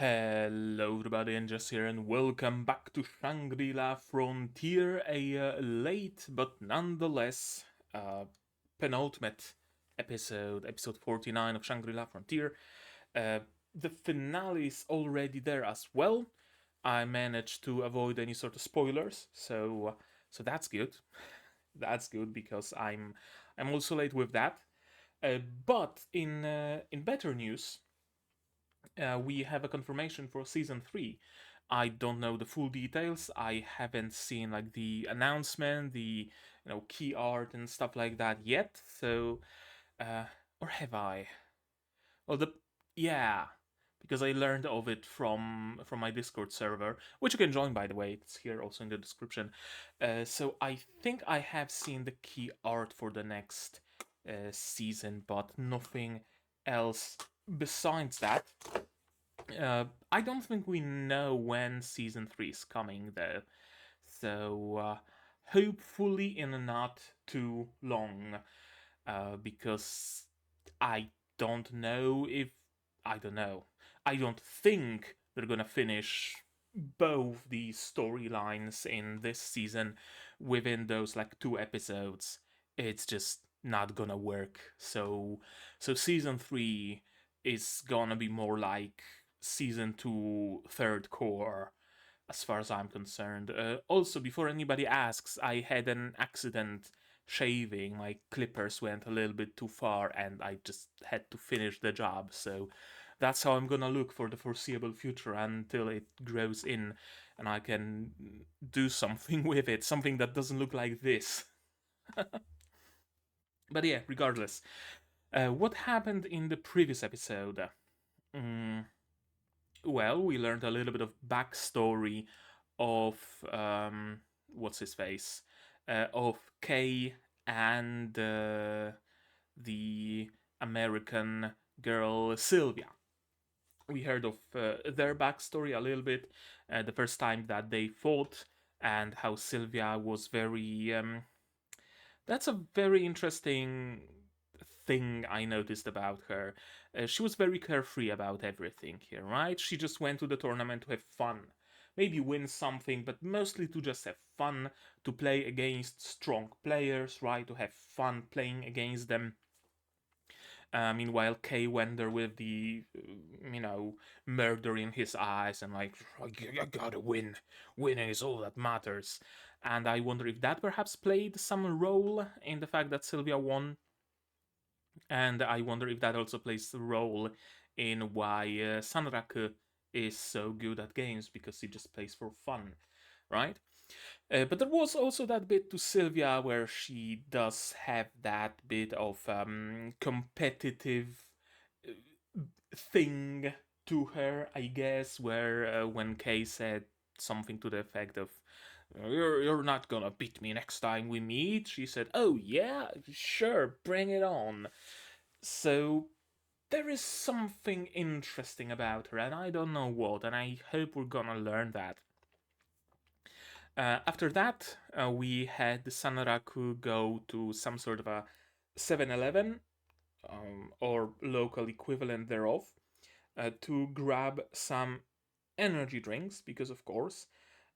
Hello everybody, and Jess here, and welcome back to Shangri-La Frontier, a late but nonetheless penultimate episode 49 of Shangri-La Frontier. The finale is already there as well. I managed to avoid any sort of spoilers, so that's good. That's good because I'm also late with that. But in better news, we have a confirmation for season 3. I don't know the full details. I haven't seen like the announcement, the key art and stuff like that yet. So, or have I? Well, yeah, because I learned of it from my Discord server, which you can join, by the way. It's here also in the description. So I think I have seen the key art for the next season, but nothing else besides that. I don't think we know when season 3 is coming, though. So, hopefully in not too long. Because I don't know if. I don't know. I don't think they're gonna finish both the storylines in this season within those like 2 episodes. It's just not gonna work. So season 3 is gonna be more like season 2 third core as far as I'm concerned. Also, before anybody asks, I had an accident shaving. My clippers went a little bit too far and I just had to finish the job. So that's how I'm gonna look for the foreseeable future until it grows in and I can do something with it. Something that doesn't look like this. But yeah, regardless. What happened in the previous episode? Mm, well, we learned a little bit of backstory of what's his face, of Kay and the American girl Sylvia. We heard of their backstory a little bit, the first time that they fought, and how Sylvia was very. That's a very interesting thing I noticed about her. She was very carefree about everything here, right? She just went to the tournament to have fun. Maybe win something, but mostly to just have fun, to play against strong players, right? To have fun playing against them. Meanwhile, Kay went there with the, murder in his eyes and like, I gotta win. Winning is all that matters. And I wonder if that perhaps played some role in the fact that Sylvia won. And I wonder if that also plays a role in why Sanraku is so good at games, because he just plays for fun, right? But there was also that bit to Sylvia where she does have that bit of competitive uh, thing to her, I guess, where when Kay said something to the effect of, you're not gonna beat me next time we meet, she said, oh yeah, sure, bring it on. So there is something interesting about her, and I don't know what, and I hope we're gonna learn that. After that, we had Sanaraku go to some sort of a 7-Eleven, or local equivalent thereof, to grab some energy drinks, because of course,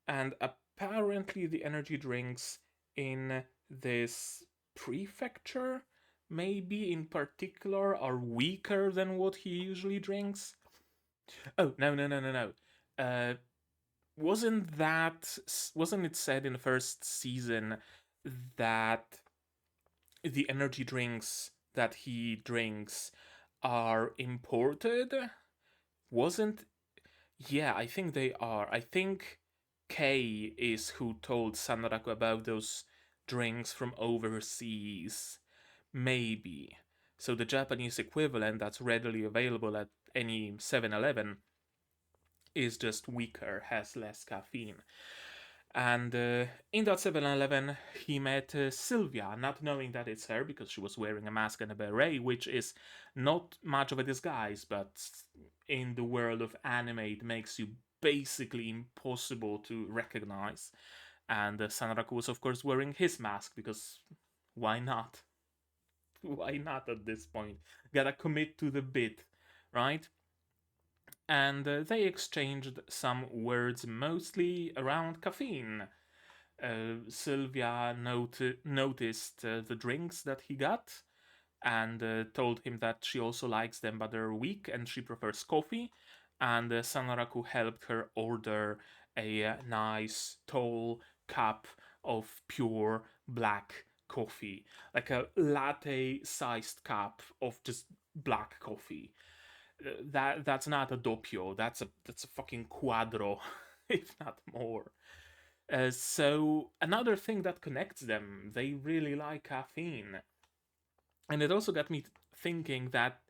and apparently the energy drinks in this prefecture, maybe in particular, are weaker than what he usually drinks. Oh, no. Uh, wasn't it said in the first season that the energy drinks that he drinks are imported? Wasn't Yeah, I think they are. I think Kay is who told Sanraku about those drinks from overseas. Maybe. So the Japanese equivalent that's readily available at any 7-Eleven is just weaker, has less caffeine. And in that 7-Eleven, he met Sylvia, not knowing that it's her because she was wearing a mask and a beret, which is not much of a disguise, but in the world of anime, it makes you basically impossible to recognize. And Sanraku was, of course, wearing his mask because why not? Why not at this point? Gotta commit to the bit, right? and they exchanged some words mostly around caffeine. Sylvia noticed the drinks that he got and told him that she also likes them, but they're weak and she prefers coffee. And Sanaraku helped her order a nice tall cup of pure black coffee, like a latte-sized cup of just black coffee. That's not a doppio. That's a fucking quadro, if not more. So another thing that connects them, they really like caffeine. And it also got me thinking that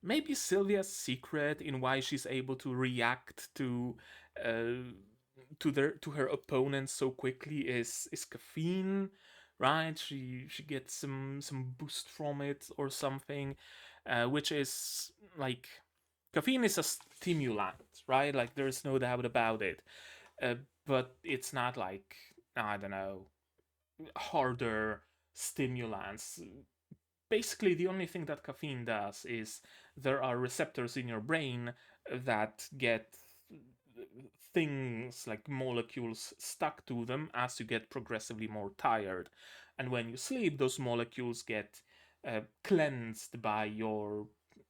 maybe Sylvia's secret in why she's able to react to her opponents so quickly is caffeine, right? She gets some boost from it or something, which is like caffeine is a stimulant, right? Like there's no doubt about it. But it's not like, I don't know, harder stimulants. Basically, the only thing that caffeine does is there are receptors in your brain that get things like molecules stuck to them as you get progressively more tired. And when you sleep, those molecules get cleansed by your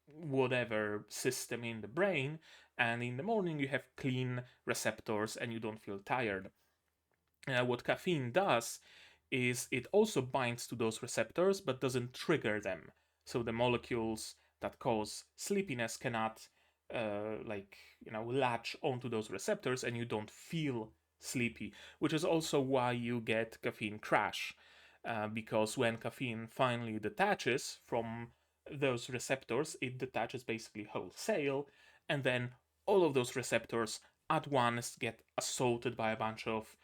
whatever system in the brain, and in the morning you have clean receptors and you don't feel tired. What caffeine does is it also binds to those receptors but doesn't trigger them. So the molecules that cause sleepiness cannot latch onto those receptors and you don't feel sleepy, which is also why you get caffeine crash. Because when caffeine finally detaches from those receptors, it detaches basically wholesale, and then all of those receptors at once get assaulted by a bunch of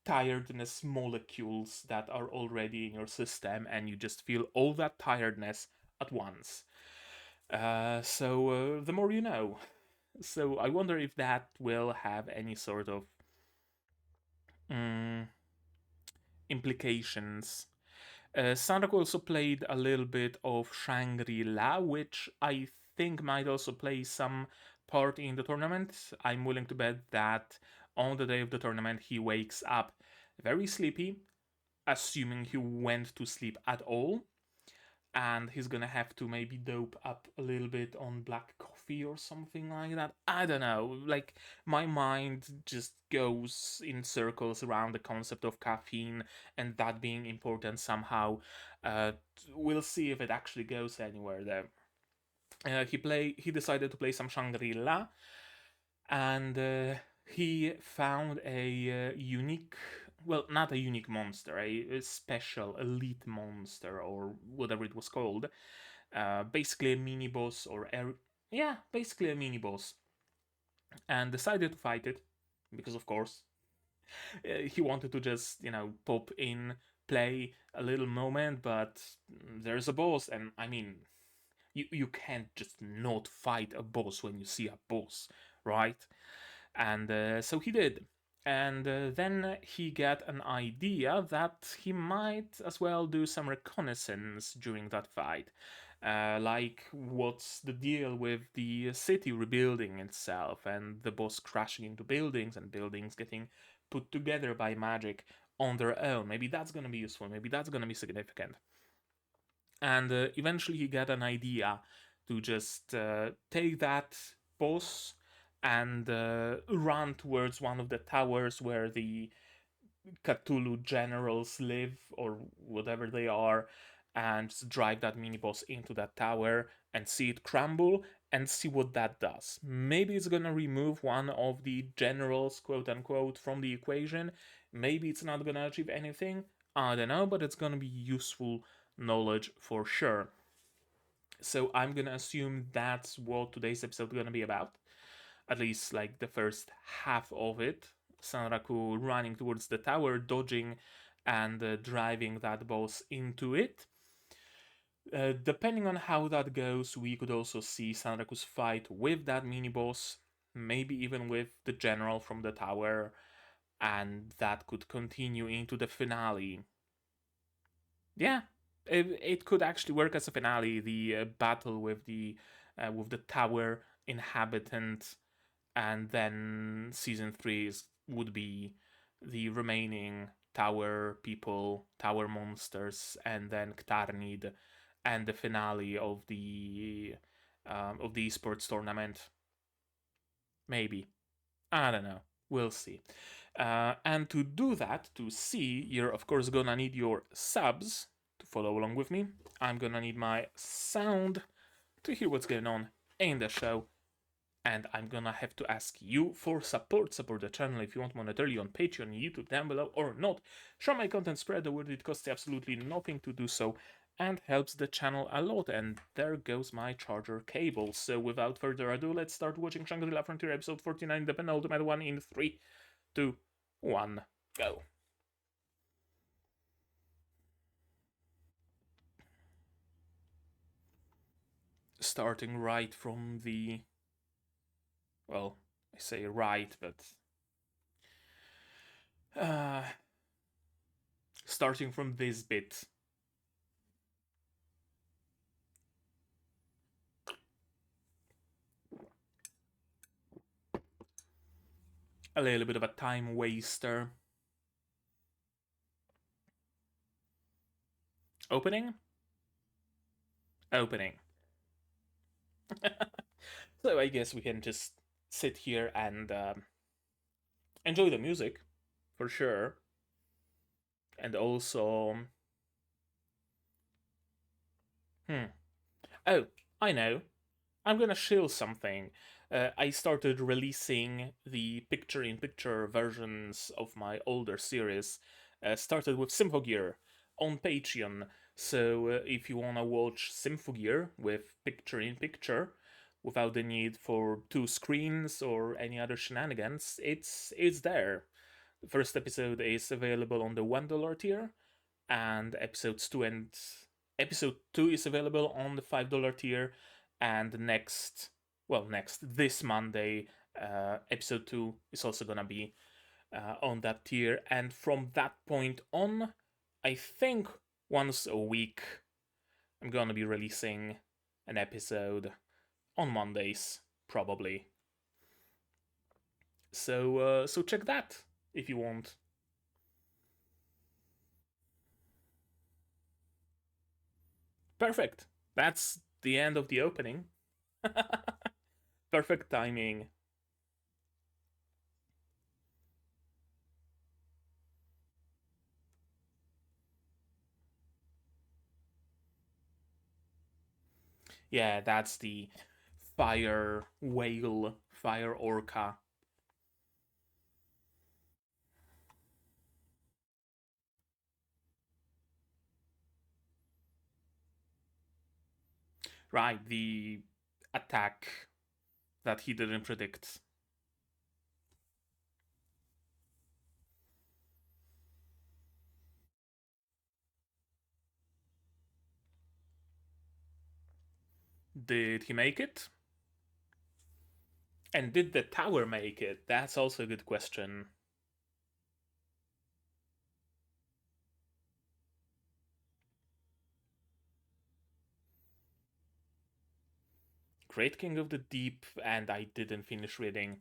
tiredness molecules that are already in your system, and you just feel all that tiredness at once. So the more you know. So I wonder if that will have any sort of implications. Sanraku also played a little bit of Shangri-La, which I think might also play some part in the tournament. I'm willing to bet that on the day of the tournament he wakes up very sleepy, assuming he went to sleep at all, and he's gonna have to maybe dope up a little bit on black coffee or something like that. I don't know, like my mind just goes in circles around the concept of caffeine and that being important somehow. We'll see if it actually goes anywhere though. He decided to play some Shangri-La, and he found a unique, well, not a unique monster, a special elite monster or whatever it was called. Basically a mini boss basically a mini boss, and decided to fight it because, of course, he wanted to just pop in, play a little moment, but there's a boss, and I mean, you can't just not fight a boss when you see a boss, right? And so he did. And then he got an idea that he might as well do some reconnaissance during that fight. Like, what's the deal with the city rebuilding itself and the boss crashing into buildings and buildings getting put together by magic on their own? Maybe that's gonna be useful, maybe that's gonna be significant. And eventually he got an idea to just take that boss and run towards one of the towers where the Cthulhu generals live, or whatever they are, and just drive that mini boss into that tower and see it crumble and see what that does. Maybe it's gonna remove one of the generals, quote unquote, from the equation. Maybe it's not gonna achieve anything. I don't know, but it's gonna be useful knowledge for sure. So I'm gonna assume that's what today's episode is gonna be about. At least like the first half of it. Sanraku running towards the tower, dodging and driving that boss into it. Depending on how that goes, we could also see Sanraku's fight with that mini boss, maybe even with the general from the tower, and that could continue into the finale. Yeah, it could actually work as a finale. The battle with the tower inhabitant, and then season 3 would be the remaining tower people, tower monsters, and then Ktarnid, and the finale of the esports tournament. Maybe. I don't know. We'll see. And to do that, to see, you're of course gonna need your subs to follow along with me. I'm gonna need my sound to hear what's going on in the show. And I'm gonna have to ask you for support. Support the channel if you want monetarily on Patreon, YouTube, down below, or not. Share my content, spread the word. It costs absolutely nothing to do so and helps the channel a lot. And there goes my charger cable. So without further ado, let's start watching Shangri-La Frontier episode 49, the penultimate one, in 3, 2, 1, go. Starting right from the... well, I say right, but... starting from this bit. A little bit of a time waster. Opening? Opening. So I guess we can just sit here and enjoy the music, for sure. And also... oh, I know. I'm gonna shill something. I started releasing the picture-in-picture versions of my older series. Started with Symphogear on Patreon. So if you wanna watch Symphogear with picture-in-picture, without the need for 2 screens or any other shenanigans, it's there. The first episode is available on the $1 tier, and episode 2 is available on the $5 tier, and this Monday, episode 2 is also gonna be on that tier, and from that point on, I think once a week, I'm gonna be releasing an episode on Mondays, probably. So check that if you want. Perfect. That's the end of the opening. Perfect timing. Yeah, that's the fire whale, fire orca. Right, the attack that he didn't predict. Did he make it? And did the tower make it? That's also a good question. Great King of the Deep, and I didn't finish reading.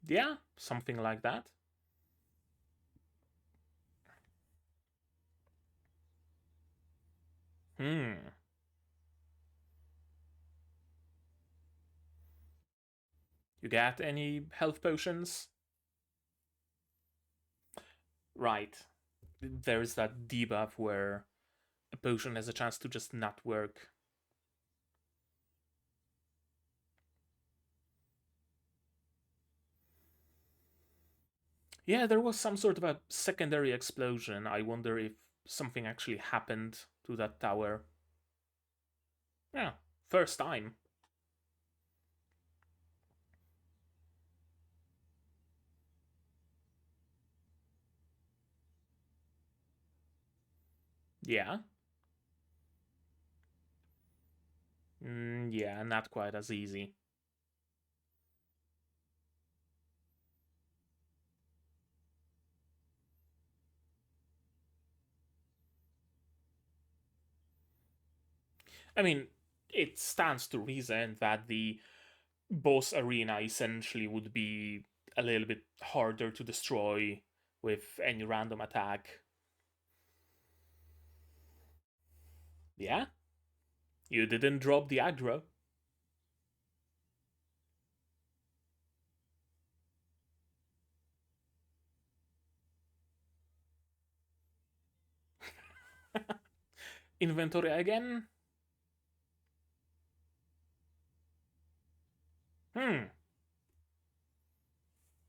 Yeah, something like that. You got any health potions? Right. There's that debuff where a potion has a chance to just not work. Yeah, there was some sort of a secondary explosion. I wonder if something actually happened to that tower. Yeah, first time. Yeah. Yeah, not quite as easy. I mean, it stands to reason that the boss arena essentially would be a little bit harder to destroy with any random attack. Yeah? You didn't drop the aggro. Inventory again?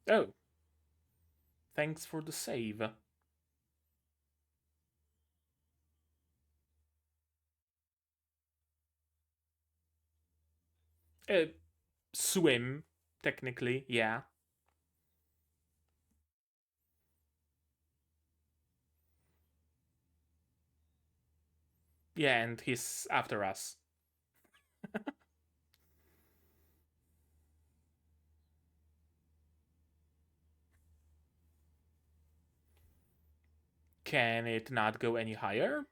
Oh. Thanks for the save. Swim, technically, yeah. Yeah, and he's after us. Can it not go any higher?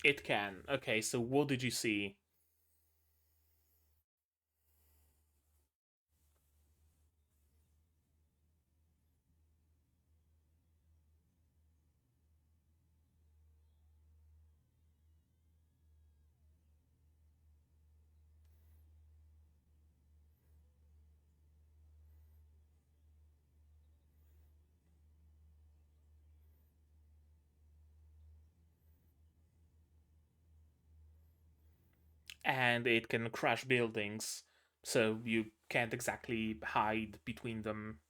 It can. Okay, so what did you see? And it can crash buildings, so you can't exactly hide between them.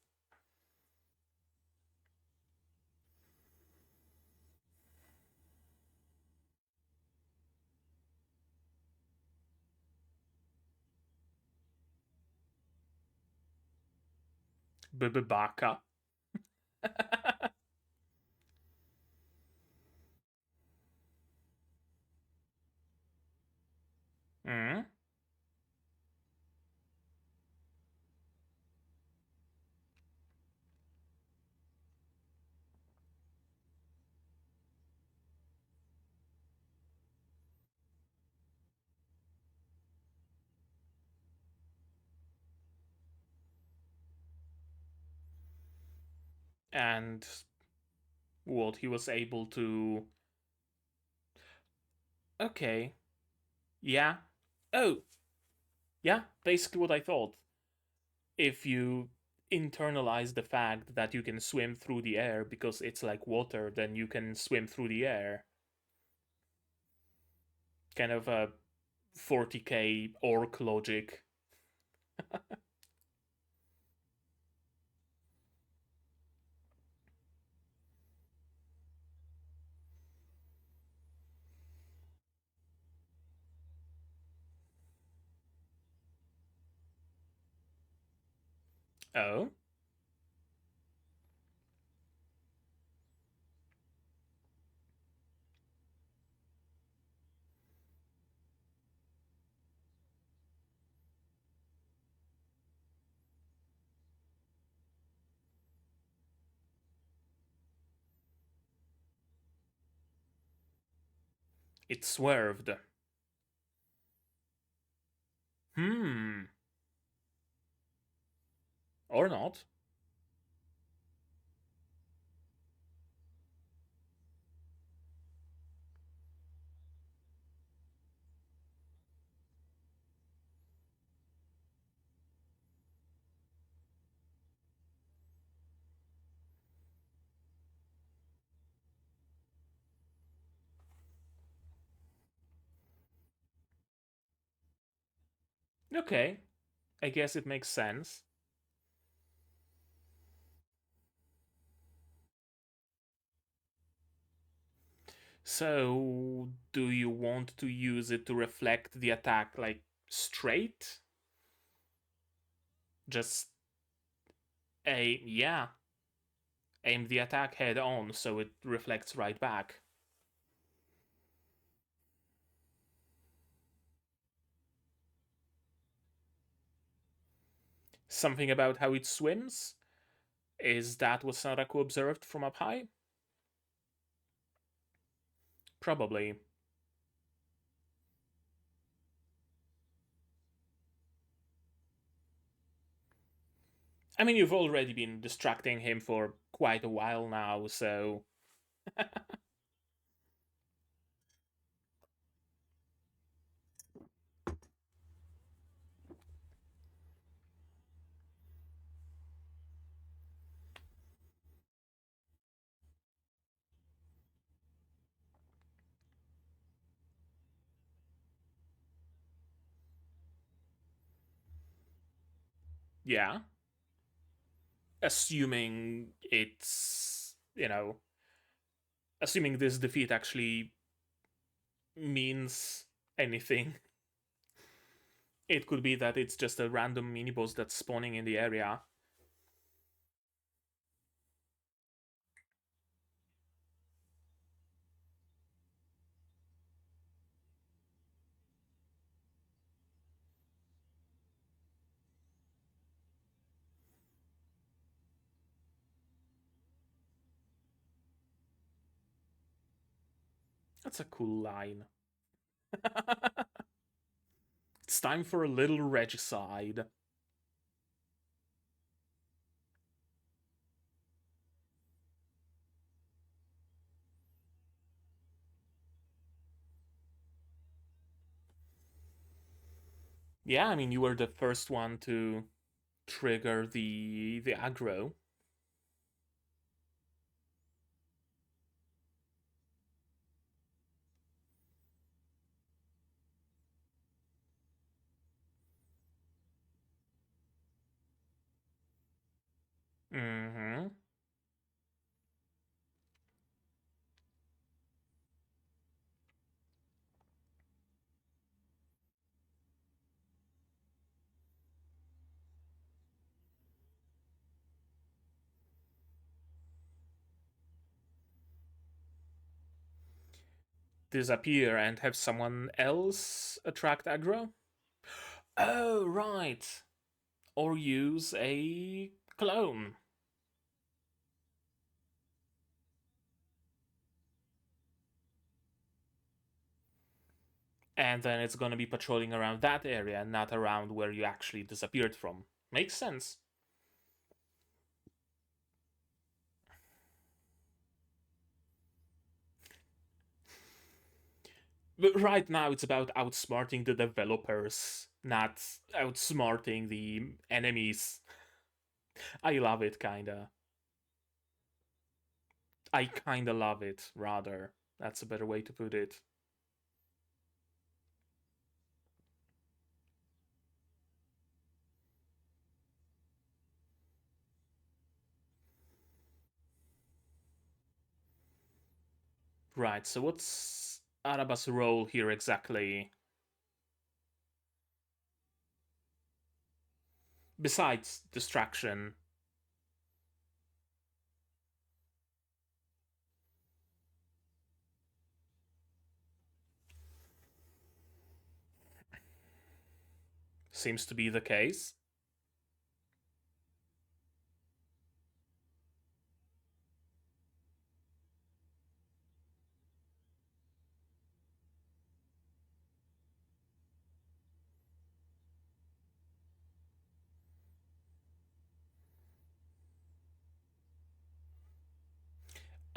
Baka. Mm? And what he was able to. Okay. Yeah. Oh, yeah, basically what I thought. If you internalize the fact that you can swim through the air because it's like water, then you can swim through the air. Kind of a 40k orc logic. Oh? It swerved. Hmm. Or not. Okay. I guess it makes sense. So, do you want to use it to reflect the attack like straight? Just yeah, aim the attack head on so it reflects right back. Something about how it swims? Is that what Sanraku observed from up high? Probably. I mean, you've already been distracting him for quite a while now, so... Yeah. Assuming it's, assuming this defeat actually means anything. It could be that it's just a random mini boss that's spawning in the area. That's a cool line. It's time for a little regicide. Yeah, I mean, you were the first one to trigger the aggro. Mm-hmm. Disappear and have someone else attract aggro? Oh, right. Or use a clone. And then it's gonna be patrolling around that area, not around where you actually disappeared from. Makes sense. But right now it's about outsmarting the developers, not outsmarting the enemies. I love it, kinda. I kinda love it, rather. That's a better way to put it. Right, so what's Araba's role here exactly? Besides distraction. Seems to be the case.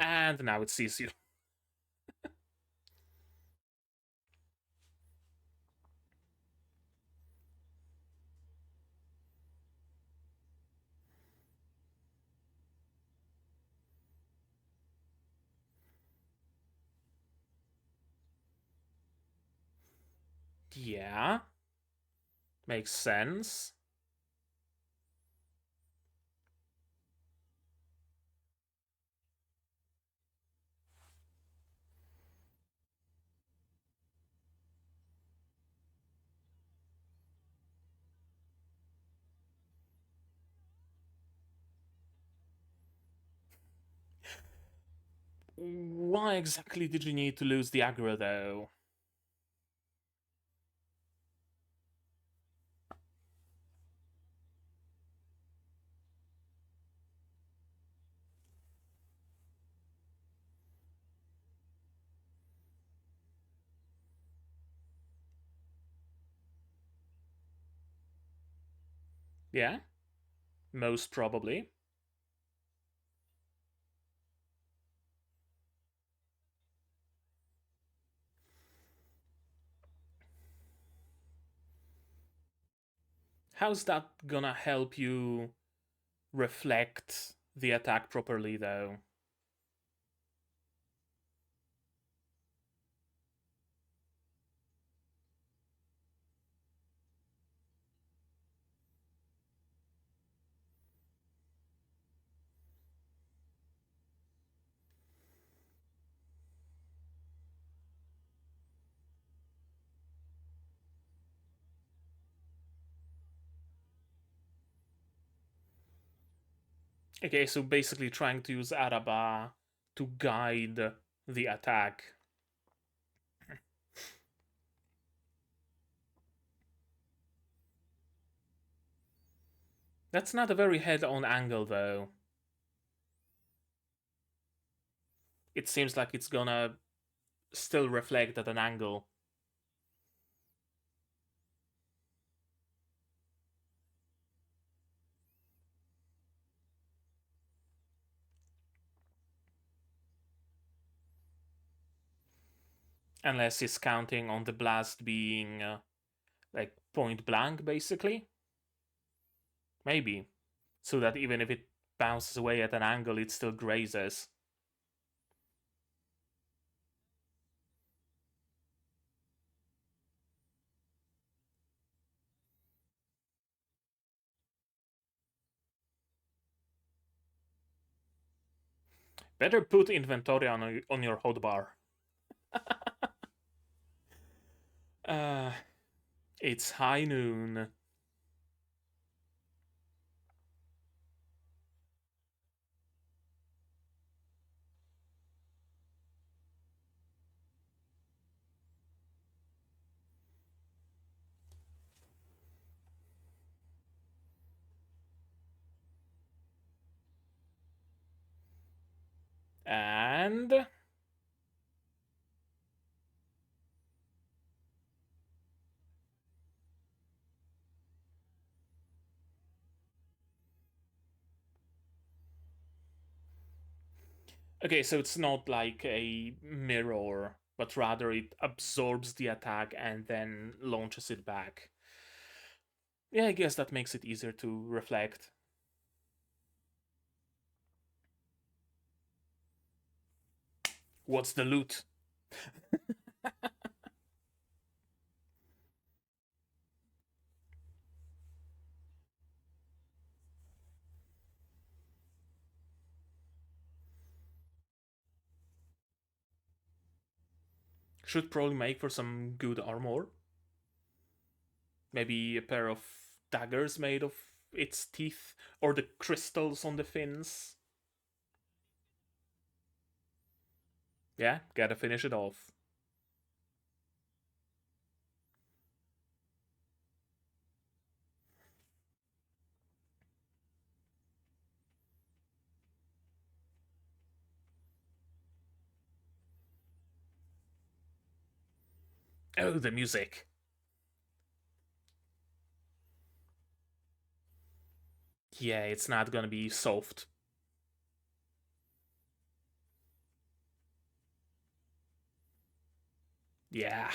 And now it sees you. Yeah. Makes sense. Why exactly did you need to lose the aggro, though? Yeah, most probably. How's that gonna help you reflect the attack properly, though? Okay, so basically trying to use Araba to guide the attack. That's not a very head-on angle, though. It seems like it's gonna still reflect at an angle. Unless he's counting on the blast being like point blank, basically. Maybe. So that even if it bounces away at an angle, it still grazes. Better put inventory on your hotbar. uh, it's high noon. And okay, so it's not like a mirror, but rather it absorbs the attack and then launches it back. Yeah, I guess that makes it easier to reflect. What's the loot? Should probably make for some good armor. Maybe a pair of daggers made of its teeth, or the crystals on the fins. Yeah, gotta finish it off. Oh, the music. Yeah, it's not gonna be soft. Yeah.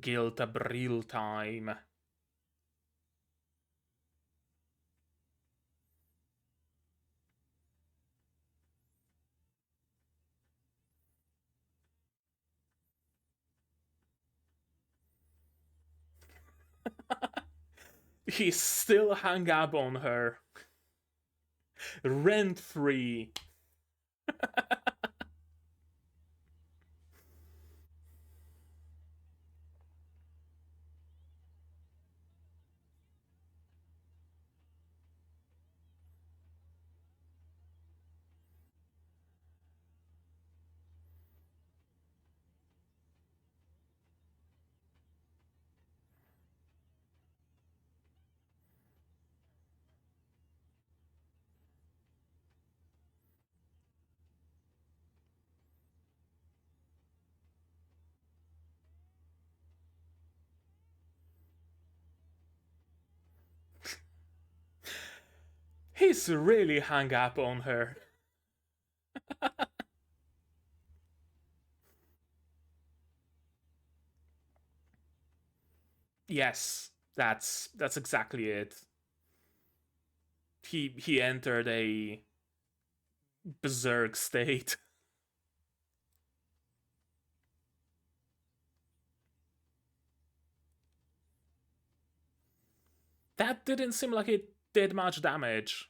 Guilt Abril time. He's still hung up on her. Rent free. He's really hung up on her. Yes, that's exactly it. He entered a berserk state. That didn't seem like it did much damage.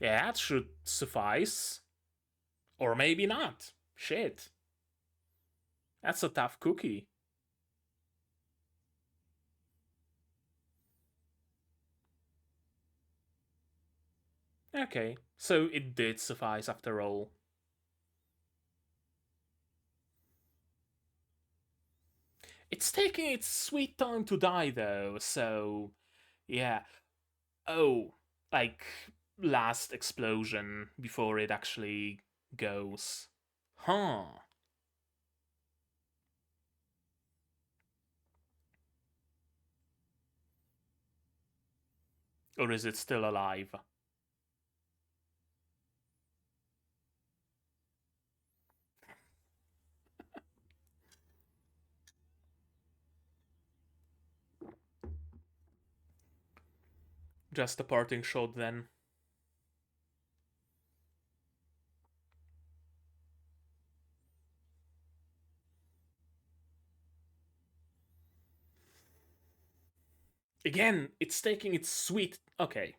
Yeah, that should suffice. Or maybe not. Shit. That's a tough cookie. Okay, so it did suffice after all. It's taking its sweet time to die though, so yeah. Oh, like last explosion before it actually goes. Huh. Or is it still alive? Just a parting shot then. Again, it's taking its sweet. Okay,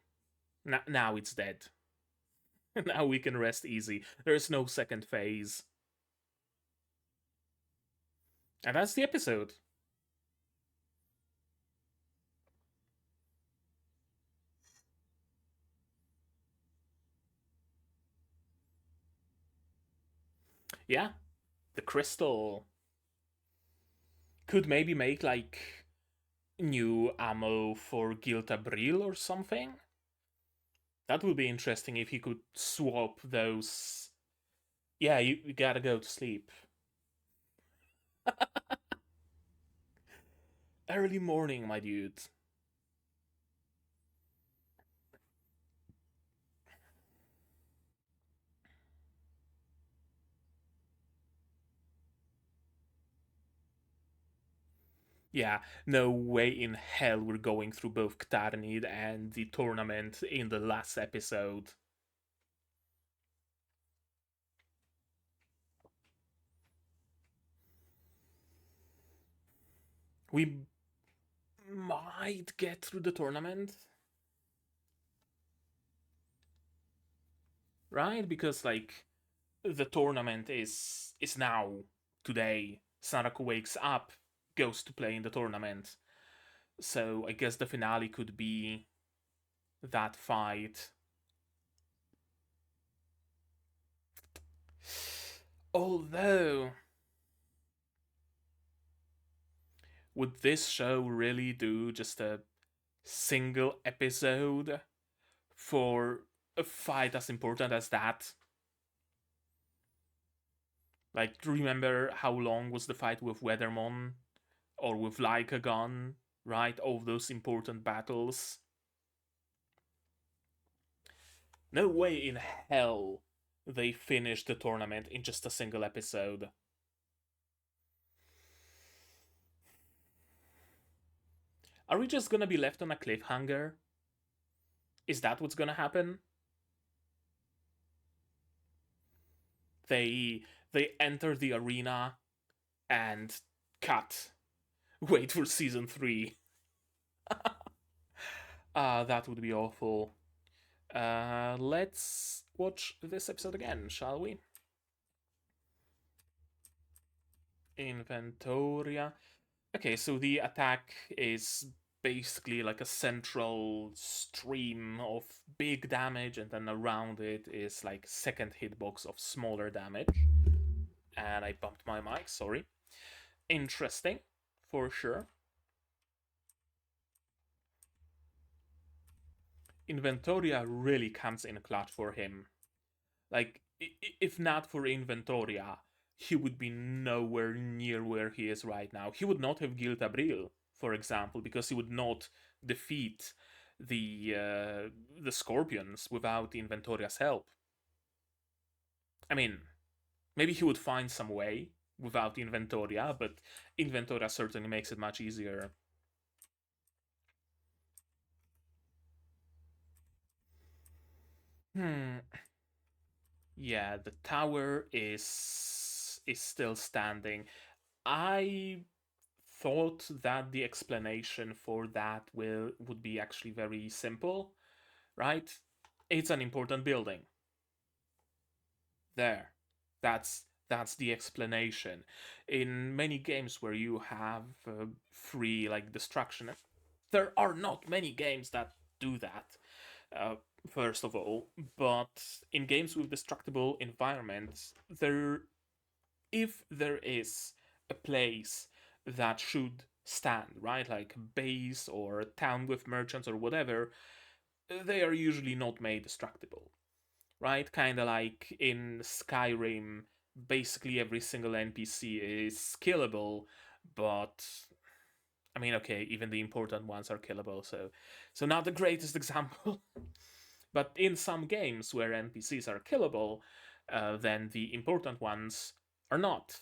now it's dead. Now we can rest easy. There's no second phase. And that's the episode. Yeah, the crystal could maybe make like new ammo for Giltabril or something. That would be interesting if he could swap those. Yeah, you gotta go to sleep. Early morning, my dude. Yeah, no way in hell we're going through both Ktarnid and the tournament in the last episode. We might get through the tournament, right? Because like the tournament is now today. Saraku wakes up, goes to play in the tournament. So I guess the finale could be that fight. Although, would this show really do just a single episode for a fight as important as that? Like, remember how long was the fight with Whalermen or with Lycagon, right? All those important battles. No way in hell they finished the tournament in just a single episode. Are we just gonna be left on a cliffhanger? Is that what's gonna happen? They enter the arena and cut. Wait for season 3. That would be awful. Let's watch this episode again, shall we? Inventoria. Okay, so the attack is basically like a central stream of big damage, and then around it is like second hitbox of smaller damage. And I bumped my mic, sorry. Interesting, for sure. Inventoria really comes in clutch for him. Like, if not for Inventoria, he would be nowhere near where he is right now. He would not have killed Abril, for example, because he would not defeat the Scorpions without the Inventoria's help. I mean, maybe he would find some way without Inventoria, but Inventoria certainly makes it much easier. Yeah, the tower is still standing. I thought that the explanation for that would be actually very simple, right? It's an important building. There. That's the explanation. In many games where you have free like destruction, there are not many games that do that. Uh, first of all, but in games with destructible environments, if there is a place that should stand, right, like a base or a town with merchants or whatever, they are usually not made destructible, right? Kind of like in Skyrim, basically every single NPC is killable, but I mean, okay, even the important ones are killable, so not the greatest example. But in some games where NPCs are killable, then the important ones are not,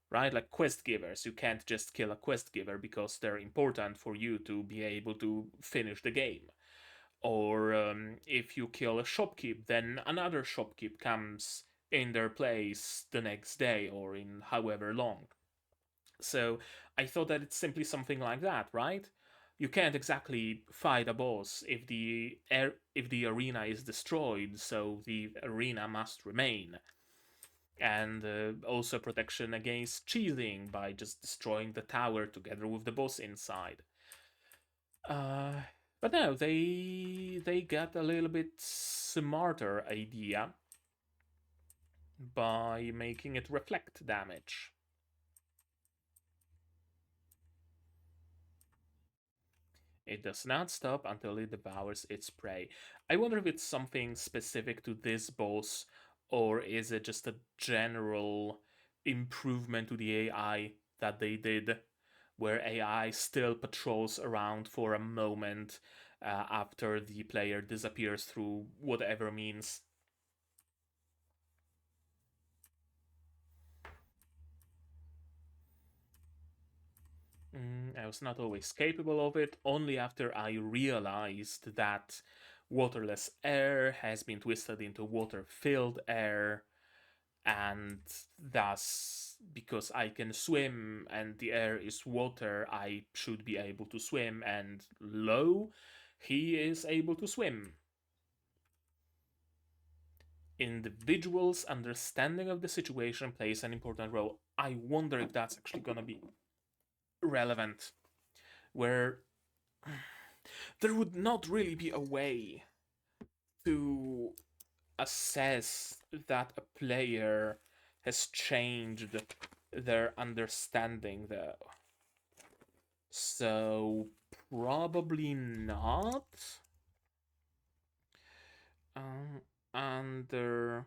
right? Like quest givers, you can't just kill a quest giver because they're important for you to be able to finish the game. Or if you kill a shopkeep, then another shopkeep comes in their place the next day or in however long. So I thought that it's simply something like that, right? You can't exactly fight a boss if the arena is destroyed, so the arena must remain. And also protection against cheating by just destroying the tower together with the boss inside. Uh, but no, they got a little bit smarter idea by making it reflect damage. It does not stop until it devours its prey. I wonder if it's something specific to this boss, or is it just a general improvement to the AI that they did, where AI still patrols around for a moment after the player disappears through whatever means. I was not always capable of it, only after I realized that waterless air has been twisted into water filled air, and thus, because I can swim and the air is water, I should be able to swim, and lo, he is able to swim. Individuals' understanding of the situation plays an important role. I wonder if that's actually gonna be relevant, where there would not really be a way to assess that a player has changed their understanding, though. So, probably not. Understanding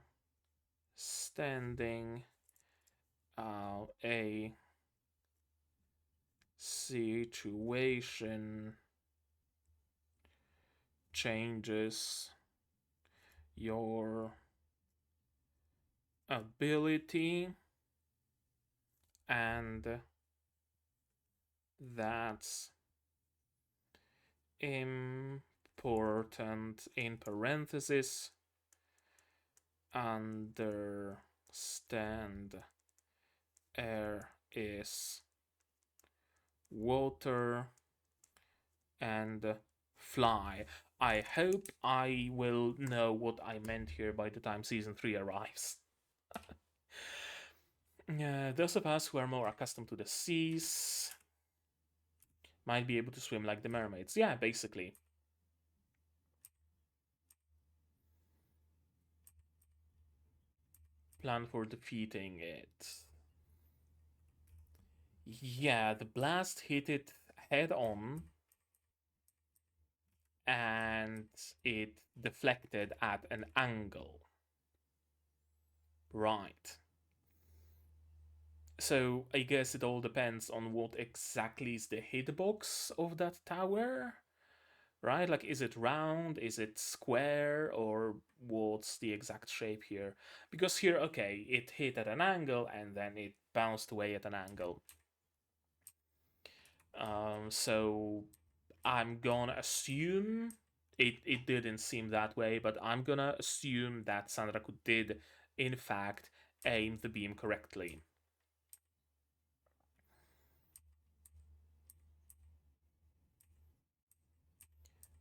a situation changes your ability, and that's important in parentheses. Understand air is water and fly. I hope I will know what I meant here by the time season 3 arrives. Those of us who are more accustomed to the seas might be able to swim like the mermaids. Yeah, basically. Plan for defeating it. Yeah, the blast hit it head on, and it deflected at an angle. Right. So I guess it all depends on what exactly is the hitbox of that tower, right? Like, is it round, is it square, or what's the exact shape here? Because here, okay, it hit at an angle and then it bounced away at an angle. So I'm gonna assume it didn't seem that way, but I'm gonna assume that Sanraku did, in fact, aim the beam correctly.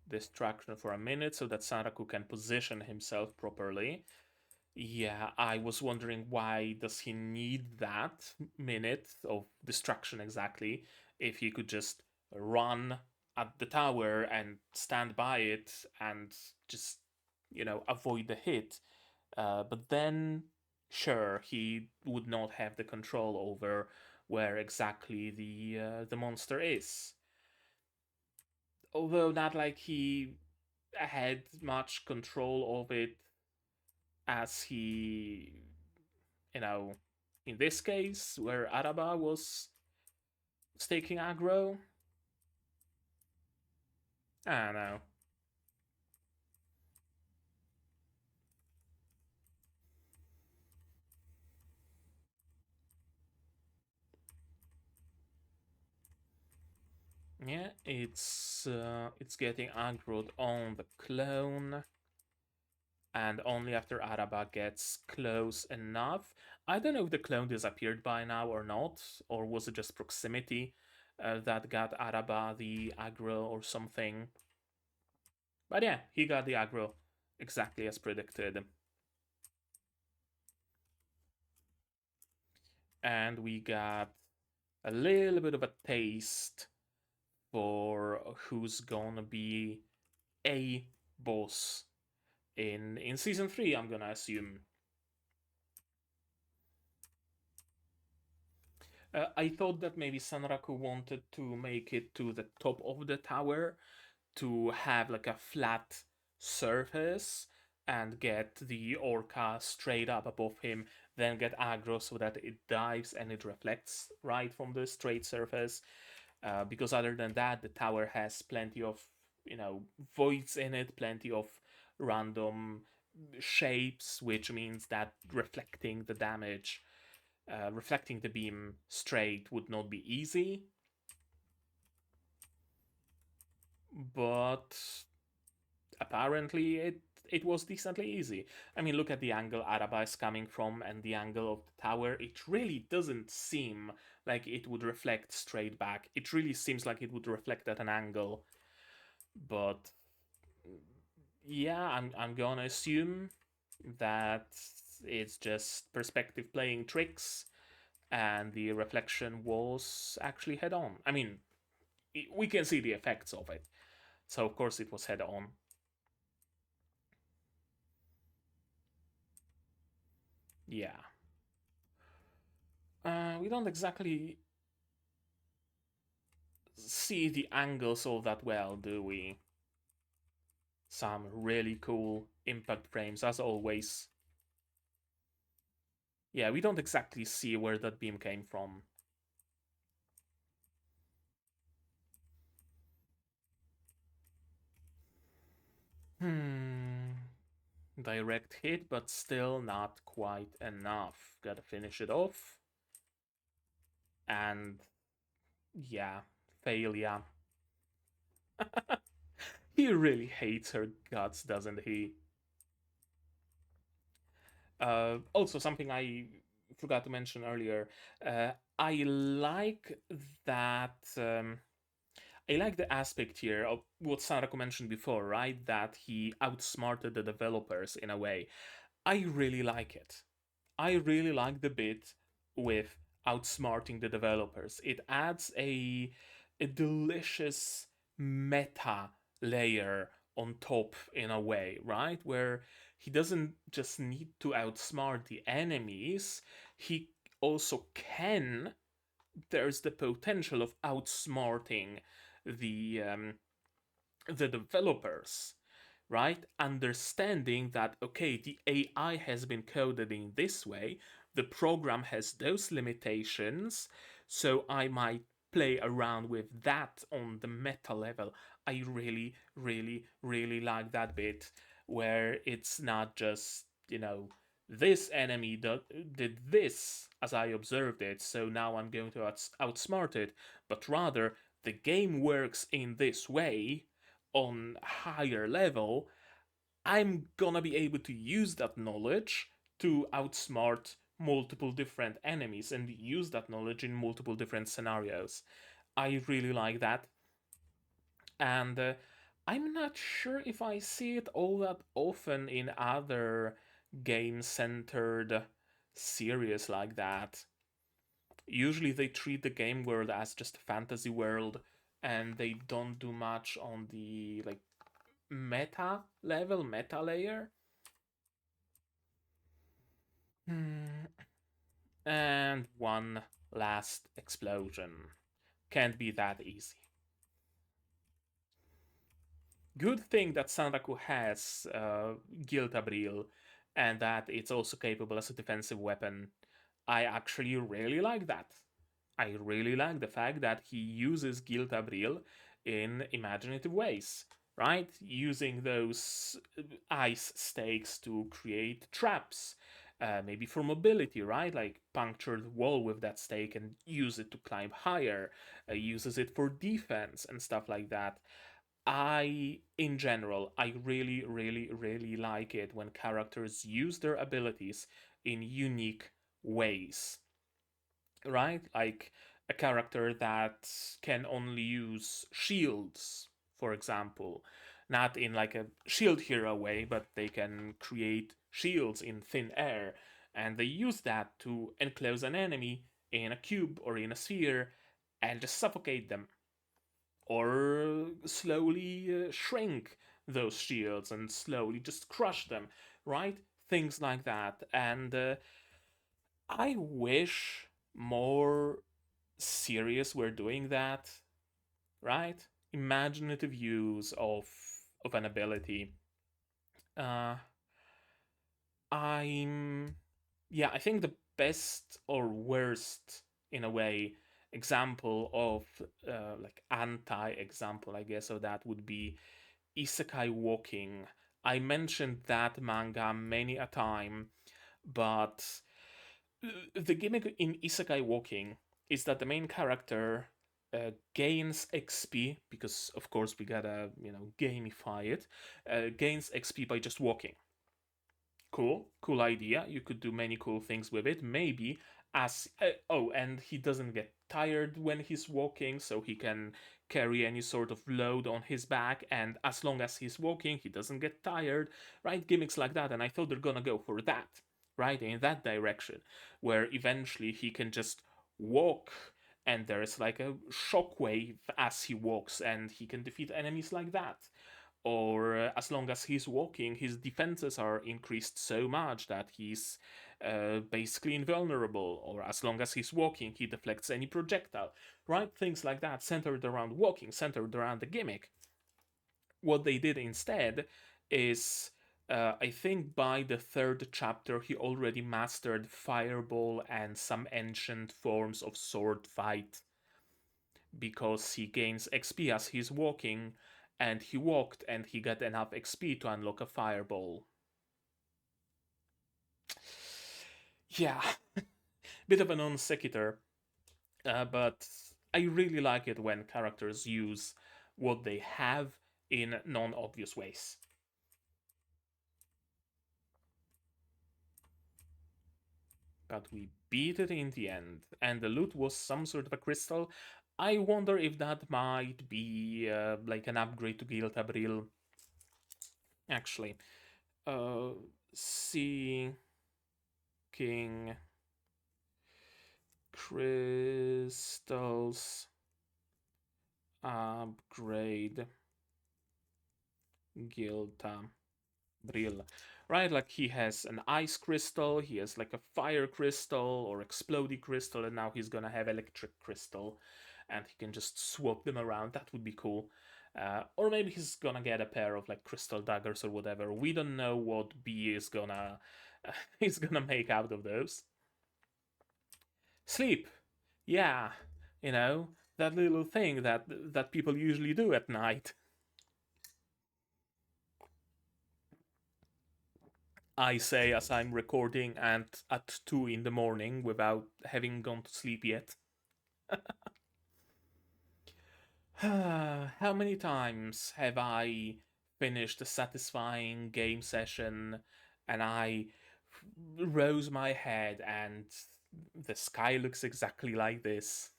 Distraction for a minute so that Sanraku can position himself properly. Yeah, I was wondering why does he need that minute of distraction exactly if he could just run at the tower and stand by it and just, avoid the hit. But then, sure, he would not have the control over where exactly the monster is. Although not like he had much control of it as he, you know, in this case, where Araba was staking aggro. I don't know. Yeah, it's getting aggroed on the clone, and only after Araba gets close enough. I don't know if the clone disappeared by now or not, or was it just proximity that got Araba the aggro or something. But yeah, he got the aggro exactly as predicted. And we got a little bit of a taste for who's gonna be a boss in season 3, I'm gonna assume. I thought that maybe Sanraku wanted to make it to the top of the tower to have like a flat surface and get the orca straight up above him, then get aggro so that it dives and it reflects right from the straight surface. Because other than that, the tower has plenty of, voids in it, plenty of random shapes, which means that reflecting the damage, reflecting the beam straight would not be easy. But apparently it was decently easy. I mean, look at the angle Araba is coming from and the angle of the tower. It really doesn't seem like it would reflect straight back. It really seems like it would reflect at an angle. But yeah, I'm gonna assume that it's just perspective playing tricks and the reflection was actually head on. I mean, we can see the effects of it. So of course it was head on. Yeah. We don't exactly see the angles all that well, do we? Some really cool impact frames, as always. Yeah, we don't exactly see where that beam came from. Direct hit, but still not quite enough. Gotta finish it off. And yeah, failure. He really hates her guts, doesn't he? Also, something I forgot to mention earlier. I like that. I like the aspect here of what Sarako mentioned before, right? That he outsmarted the developers in a way. I really like it. I really like the bit with outsmarting the developers. It adds a delicious meta layer on top in a way, right? Where he doesn't just need to outsmart the enemies, he also can. There's the potential of outsmarting the the developers, right? Understanding that, okay, the AI has been coded in this way, the program has those limitations, so I might play around with that on the meta level. I really, really, really like that bit where it's not just, this enemy did this as I observed it, so now I'm going to outsmart it, but rather the game works in this way on higher level. I'm gonna be able to use that knowledge to outsmart multiple different enemies and use that knowledge in multiple different scenarios. I really like that. And I'm not sure if I see it all that often in other game centered series like that. Usually they treat the game world as just a fantasy world and they don't do much on the meta level, meta layer. And one last explosion. Can't be that easy. Good thing that Sanraku has Giltabril and that it's also capable as a defensive weapon. I actually really like that. I really like the fact that he uses Giltabril in imaginative ways, right? Using those ice stakes to create traps. Maybe for mobility, right? Like puncture the wall with that stake and use it to climb higher. Uses it for defense and stuff like that. In general, I really, really, really like it when characters use their abilities in unique ways, right? Like a character that can only use shields, for example, not in like a shield hero way, but they can create shields in thin air, and they use that to enclose an enemy in a cube or in a sphere and just suffocate them or slowly shrink those shields and slowly just crush them, right? Things like that. And I wish more series were doing that, right? Imaginative use of an ability. Uh, I'm yeah, I think the best or worst in a way example of anti-example, I guess, of that would be Isekai Walking. I mentioned that manga many a time, but the gimmick in Isekai Walking is that the main character gains XP because, of course, we gotta gamify it. Gains XP by just walking. Cool idea. You could do many cool things with it. Maybe and he doesn't get tired when he's walking, so he can carry any sort of load on his back. And as long as he's walking, he doesn't get tired, right? Gimmicks like that. And I thought they're gonna go for that, right? In that direction, where eventually he can just walk and there's like a shockwave as he walks and he can defeat enemies like that, or as long as he's walking, his defenses are increased so much that he's basically invulnerable, or as long as he's walking, he deflects any projectile, right? Things like that, centered around walking, centered around the gimmick. What they did instead is, I think by the third chapter, he already mastered Fireball and some ancient forms of sword fight because he gains XP as he's walking, and he walked and he got enough XP to unlock a fireball. Yeah, bit of a non sequitur, but I really like it when characters use what they have in non obvious ways. But we beat it in the end, and the loot was some sort of a crystal. I wonder if that might be like an upgrade to Giltabril. Actually, seeking crystals upgrade Giltabril. Right, like he has an ice crystal, he has like a fire crystal or explodey crystal, and now he's gonna have electric crystal, and he can just swap them around. That would be cool. Or maybe he's gonna get a pair of like crystal daggers or whatever. We don't know what B is gonna he's gonna make out of those. Sleep. Yeah, you know, that little thing that people usually do at night. I say as I'm recording and at 2 in the morning without having gone to sleep yet. How many times have I finished a satisfying game session and I rose my head and the sky looks exactly like this?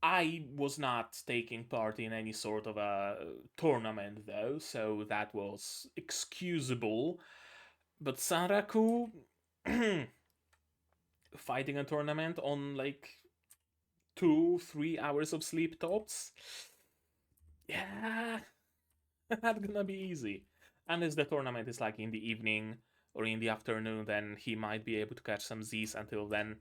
I was not taking part in any sort of a tournament though, so that was excusable. But Sanraku fighting a tournament on like 2-3 hours of sleep tops? Yeah, not gonna be easy. Unless the tournament is like in the evening or in the afternoon, then he might be able to catch some Z's until then.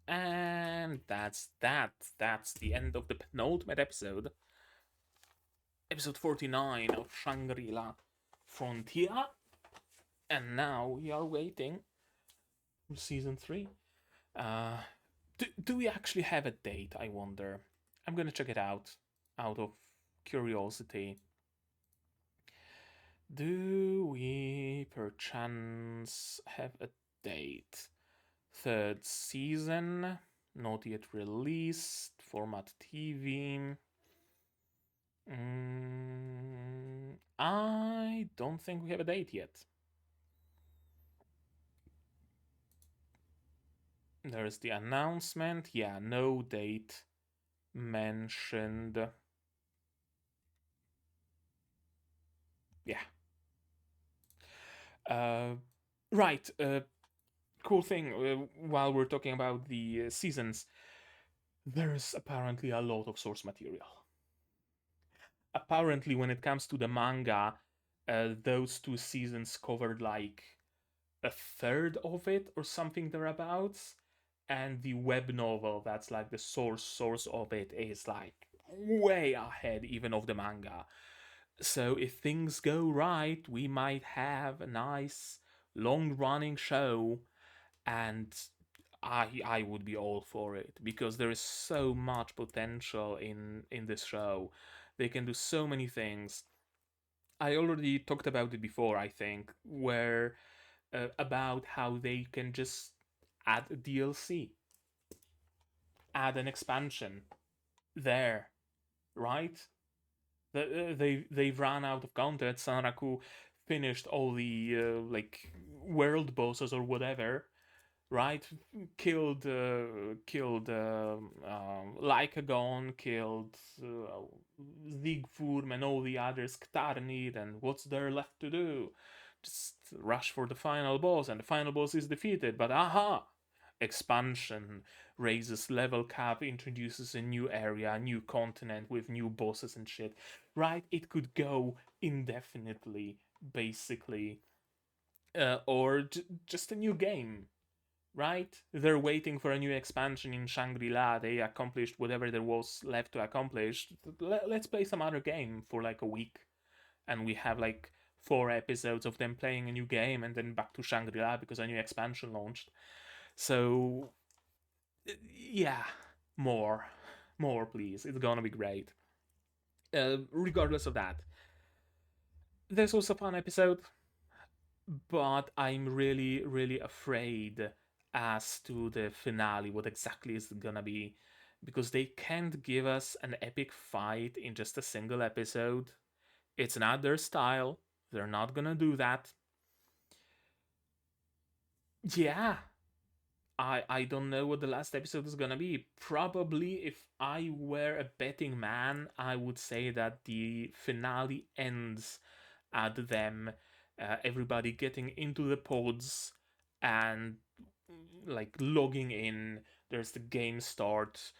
And that's that. That's the end of the penultimate episode. Episode 49 of Shangri-La Frontier. And now we are waiting for season 3. Do we actually have a date, I wonder? I'm gonna check it out of curiosity. Do we perchance have a date? 3rd season, not yet released, format TV. I don't think we have a date yet. There's the announcement. Yeah, no date mentioned. Yeah. Right. Cool thing, while we're talking about the seasons, there's apparently a lot of source material. Apparently, when it comes to the manga, those 2 seasons covered like a third of it or something thereabouts, and the web novel that's like the source of it is like way ahead even of the manga. So if things go right, we might have a nice long running show, and I would be all for it because there is so much potential in this show. They can do so many things. I already talked about it before, I think, where about how they can just add a DLC, add an expansion there, right? They've run out of content. Sanraku finished all the like world bosses or whatever, right? Killed Lycagon, killed Zigfurm and all the others, Ktarnid, and what's there left to do? Just rush for the final boss, and the final boss is defeated. But aha! Expansion raises level cap, introduces a new area, a new continent with new bosses and shit. Right? It could go indefinitely, basically, or just a new game. Right? They're waiting for a new expansion in Shangri-La. They accomplished whatever there was left to accomplish. Let's play some other game for like a week, and we have like 4 episodes of them playing a new game, and then back to Shangri-La because a new expansion launched. So, yeah, more, please. It's gonna be great. Regardless of that, this was a fun episode, but I'm really, really afraid as to the finale, what exactly is it gonna be, because they can't give us an epic fight in just a single episode. It's not their style. They're not gonna do that. Yeah, I don't know what the last episode is gonna be. Probably, if I were a betting man, I would say that the finale ends at them, everybody getting into the pods and like logging in. There's the game start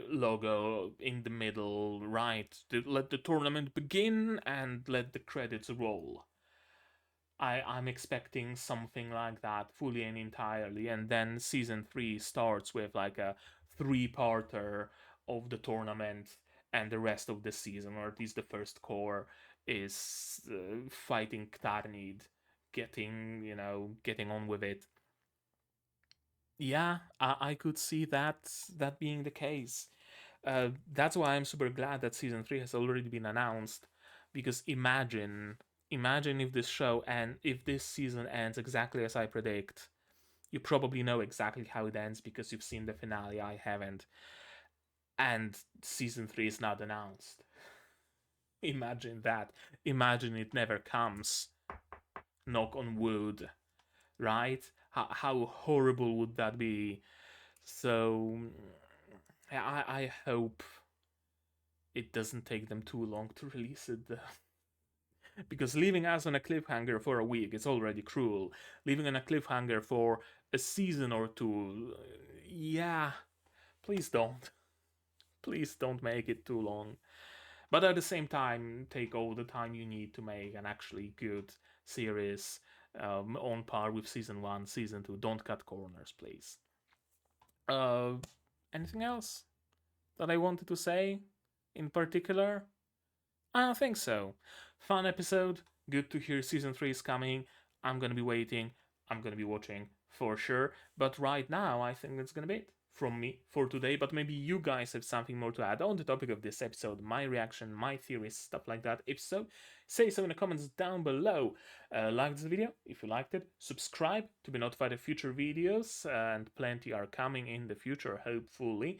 logo in the middle, right? Let the tournament begin and let the credits roll. I'm expecting something like that fully and entirely, and then season 3 starts with like a 3-parter of the tournament, and the rest of the season, or at least the first core, is fighting Ktarnid getting on with it. Yeah, I could see that being the case. That's why I'm super glad that season 3 has already been announced, because imagine if this show and if this season ends exactly as I predict. You probably know exactly how it ends because you've seen the finale. I haven't. And season 3 is not announced. Imagine that. Imagine it never comes. Knock on wood. Right? How horrible would that be? So I hope it doesn't take them too long to release it. Because leaving us on a cliffhanger for a week is already cruel. Leaving on a cliffhanger for a season or two, yeah, please don't. Please don't make it too long. But at the same time, take all the time you need to make an actually good series on par with season 1, season 2. Don't cut corners, please. Anything else that I wanted to say in particular? I don't think so. Fun episode. Good to hear season 3 is coming. I'm gonna be waiting. I'm gonna be watching for sure. But right now, I think that's gonna be it from me for today. But maybe you guys have something more to add on the topic of this episode, my reaction, my theories, stuff like that. If so, say so in the comments down below. Like this video if you liked it. Subscribe to be notified of future videos, and plenty are coming in the future, hopefully.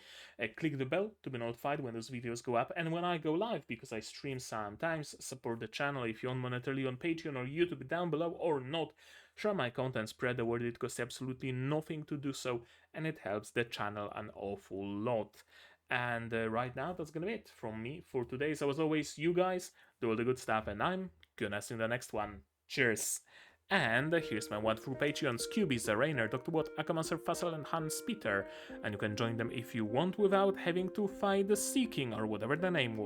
Click the bell to be notified when those videos go up and when I go live, because I stream sometimes. Support the channel if you want monetarily on Patreon or YouTube down below, or not. Share my content, spread the word. It costs absolutely nothing to do so, and it helps the channel an awful lot. And right now, that's gonna be it from me for today. So as always, you guys do all the good stuff, and I'm gonna see you in the next one. Cheers! And here's my wonderful Patreons: QB, Rainer, Dr. Watt, Akamaster, Fassel, and Hans Peter. And you can join them if you want without having to fight the Seeking or whatever the name was.